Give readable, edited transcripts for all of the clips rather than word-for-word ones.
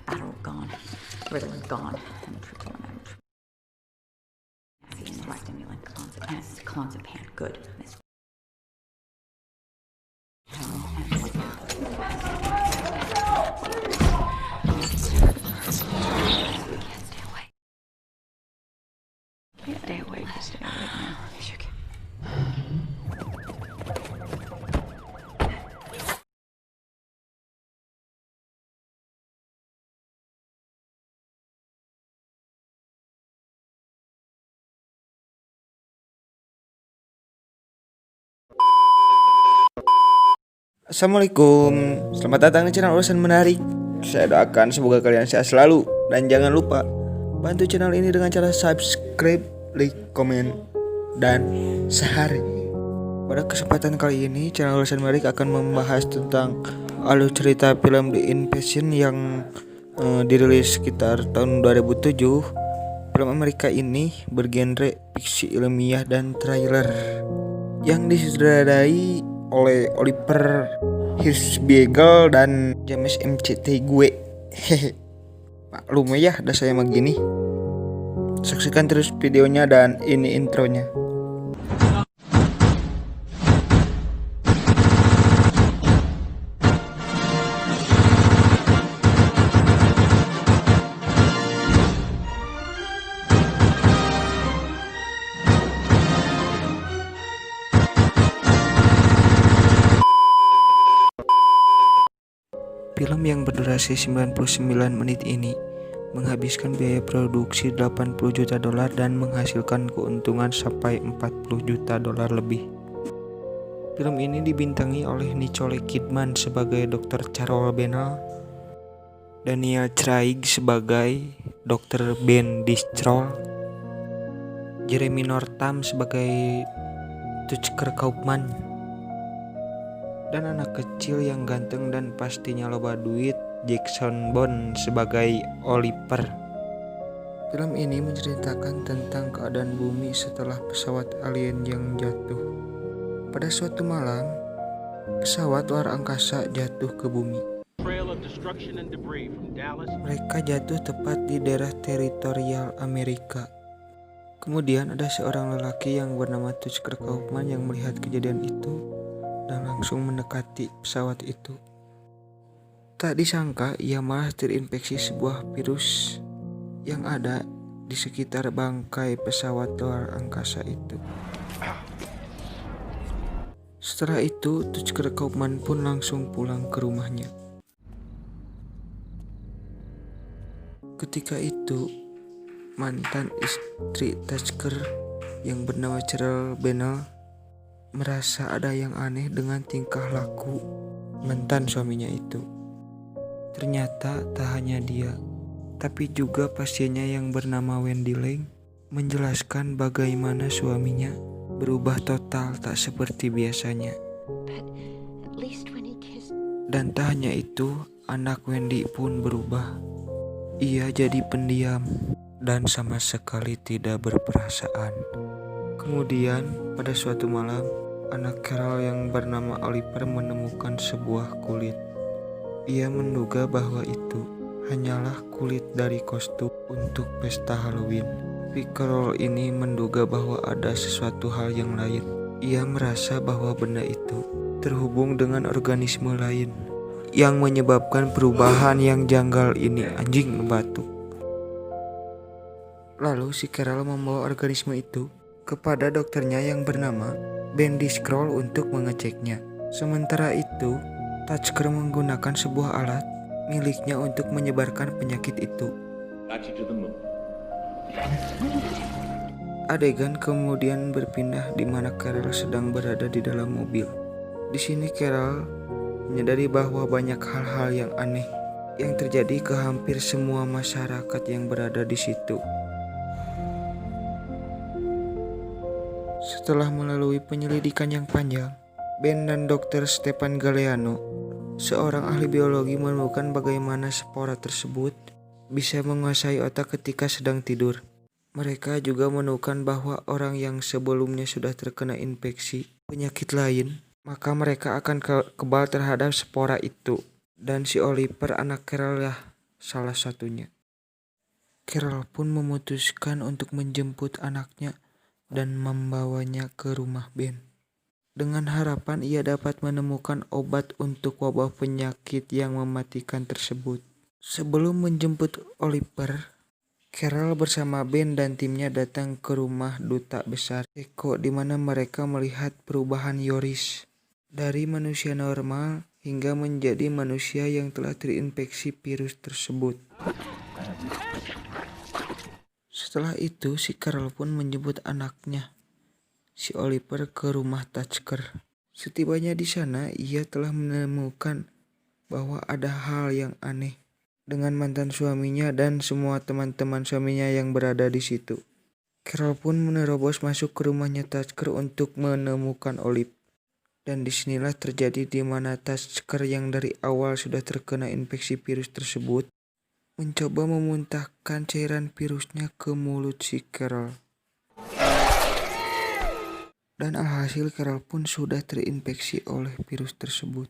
Adderall gone. Ritalin gone. Stimulant, clonazepam, good. Stay awake now. Sure can. Assalamualaikum, selamat datang di channel Urusan Menarik. Saya doakan semoga kalian sehat selalu. Dan jangan lupa bantu channel ini dengan cara subscribe, like, komen, dan share. Pada kesempatan kali ini channel Urusan Menarik akan membahas tentang alur cerita film The Invasion yang dirilis sekitar tahun 2007. Film Amerika ini bergenre fiksi ilmiah dan thriller yang disutradarai oleh Oliver Hirschbiegel dan James McT gue. Maklum ya, ada saya begini. Saksikan terus videonya dan ini intronya. Film yang berdurasi 99 menit ini menghabiskan biaya produksi 80 juta dolar dan menghasilkan keuntungan sampai 40 juta dolar lebih. Film ini dibintangi oleh Nicole Kidman sebagai Dr. Carol Bennell, Daniel Craig sebagai Dr. Ben Distrol, Jeremy Northam sebagai Rutger Kaufman, dan anak kecil yang ganteng dan pastinya loba duit Jackson Bond sebagai Oliver. Film ini menceritakan tentang keadaan bumi setelah pesawat alien yang jatuh. Pada suatu malam, pesawat luar angkasa jatuh ke bumi. Mereka jatuh tepat di daerah teritorial Amerika. Kemudian ada seorang lelaki yang bernama Rutger Kaufman yang melihat kejadian itu dan langsung mendekati pesawat itu. Tak disangka ia malah terinfeksi sebuah virus yang ada di sekitar bangkai pesawat luar angkasa itu. Setelah itu, Rutger Kaufman pun langsung pulang ke rumahnya. Ketika itu, mantan istri Rutger yang bernama Carol Bennell merasa ada yang aneh dengan tingkah laku mantan suaminya itu. Ternyata tak hanya dia, tapi juga pasiennya yang bernama Wendy Lang menjelaskan bagaimana suaminya berubah total tak seperti biasanya. Dan tak hanya itu, anak Wendy pun berubah. Ia jadi pendiam dan sama sekali tidak berperasaan. Kemudian pada suatu malam, anak Carol yang bernama Oliver menemukan sebuah kulit. Ia menduga bahwa itu hanyalah kulit dari kostum untuk pesta Halloween. Tapi Carol ini menduga bahwa ada sesuatu hal yang lain. Ia merasa bahwa benda itu terhubung dengan organisme lain yang menyebabkan perubahan yang janggal ini. Anjing batuk. Lalu si Carol membawa organisme itu kepada dokternya yang bernama Ben Distrol untuk mengeceknya. Sementara itu, Rutger menggunakan sebuah alat miliknya untuk menyebarkan penyakit itu. Adegan kemudian berpindah di mana Carol sedang berada di dalam mobil. Di sini Carol menyadari bahwa banyak hal-hal yang aneh yang terjadi ke hampir semua masyarakat yang berada di situ. Setelah melalui penyelidikan yang panjang, Ben dan Dr. Stefan Galeano, seorang ahli biologi, menemukan bagaimana spora tersebut bisa menguasai otak ketika sedang tidur. Mereka juga menemukan bahwa orang yang sebelumnya sudah terkena infeksi penyakit lain, maka mereka akan kebal terhadap spora itu. Dan si Oliver, anak Carol lah salah satunya. Carol pun memutuskan untuk menjemput anaknya dan membawanya ke rumah Ben. Dengan harapan ia dapat menemukan obat untuk wabah penyakit yang mematikan tersebut. Sebelum menjemput Oliver, Carol bersama Ben dan timnya datang ke rumah duta besar Eko, di mana mereka melihat perubahan Yoris dari manusia normal hingga menjadi manusia yang telah terinfeksi virus tersebut. Setelah itu, si Carol pun menjemput anaknya, si Oliver, ke rumah Tucker. Setibanya di sana, ia telah menemukan bahwa ada hal yang aneh dengan mantan suaminya dan semua teman-teman suaminya yang berada di situ. Carol pun menerobos masuk ke rumahnya Tucker untuk menemukan Olive. Dan disinilah terjadi di mana Tucker yang dari awal sudah terkena infeksi virus tersebut mencoba memuntahkan cairan virusnya ke mulut si Carol. Dan alhasil Carol pun sudah terinfeksi oleh virus tersebut.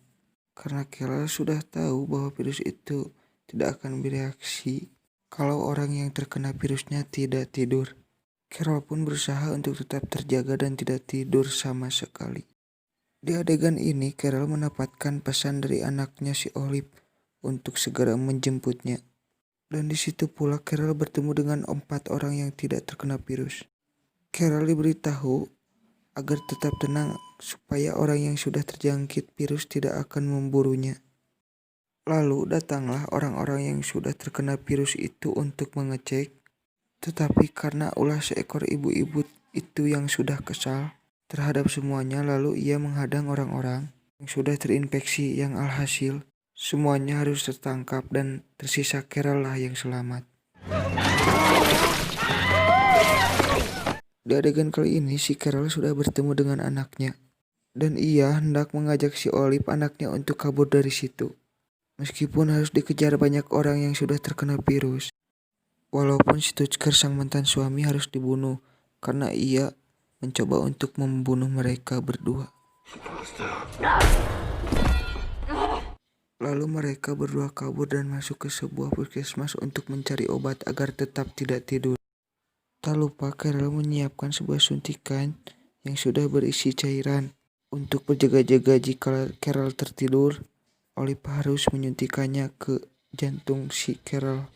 Karena Carol sudah tahu bahwa virus itu tidak akan bereaksi kalau orang yang terkena virusnya tidak tidur. Carol pun berusaha untuk tetap terjaga dan tidak tidur sama sekali. Di adegan ini, Carol mendapatkan pesan dari anaknya si Olive untuk segera menjemputnya. Dan di situ pula Carol bertemu dengan 4 orang yang tidak terkena virus. Carol diberitahu agar tetap tenang supaya orang yang sudah terjangkit virus tidak akan memburunya. Lalu datanglah orang-orang yang sudah terkena virus itu untuk mengecek. Tetapi karena ulah seekor ibu-ibu itu yang sudah kesal terhadap semuanya, lalu ia menghadang orang-orang yang sudah terinfeksi, yang alhasil semuanya harus tertangkap dan tersisa Carol lah yang selamat. Di adegan kali ini si Carol sudah bertemu dengan anaknya dan ia hendak mengajak si Olive, anaknya, untuk kabur dari situ. Meskipun harus dikejar banyak orang yang sudah terkena virus. Walaupun si Tucker, sang mantan suami, harus dibunuh karena ia mencoba untuk membunuh mereka berdua. Lalu mereka berdua kabur dan masuk ke sebuah puskesmas untuk mencari obat agar tetap tidak tidur. Tak lupa Carol menyiapkan sebuah suntikan yang sudah berisi cairan. Untuk berjaga-jaga jika Carol tertidur, Olive harus menyuntikannya ke jantung si Carol.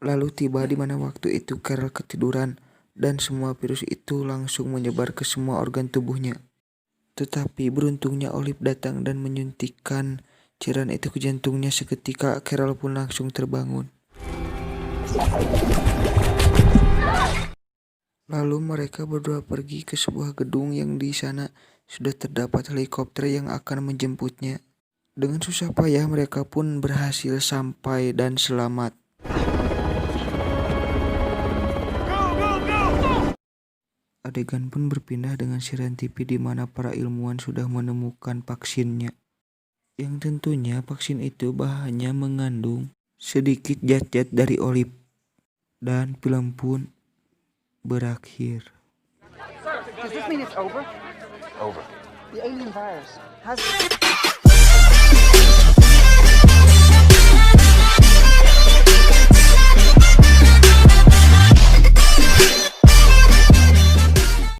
Lalu tiba di mana waktu itu Carol ketiduran dan semua virus itu langsung menyebar ke semua organ tubuhnya. Tetapi beruntungnya Olive datang dan menyuntikkan cairan itu ke jantungnya. Seketika Carol pun langsung terbangun. Lalu mereka berdua pergi ke sebuah gedung yang di sana sudah terdapat helikopter yang akan menjemputnya. Dengan susah payah mereka pun berhasil sampai dan selamat. Adegan pun berpindah dengan siaran TV di mana para ilmuwan sudah menemukan vaksinnya. Yang tentunya vaksin itu bahannya mengandung sedikit zat-zat dari Olive. Dan film pun berakhir. Does this mean it's over? Over. The alien virus has...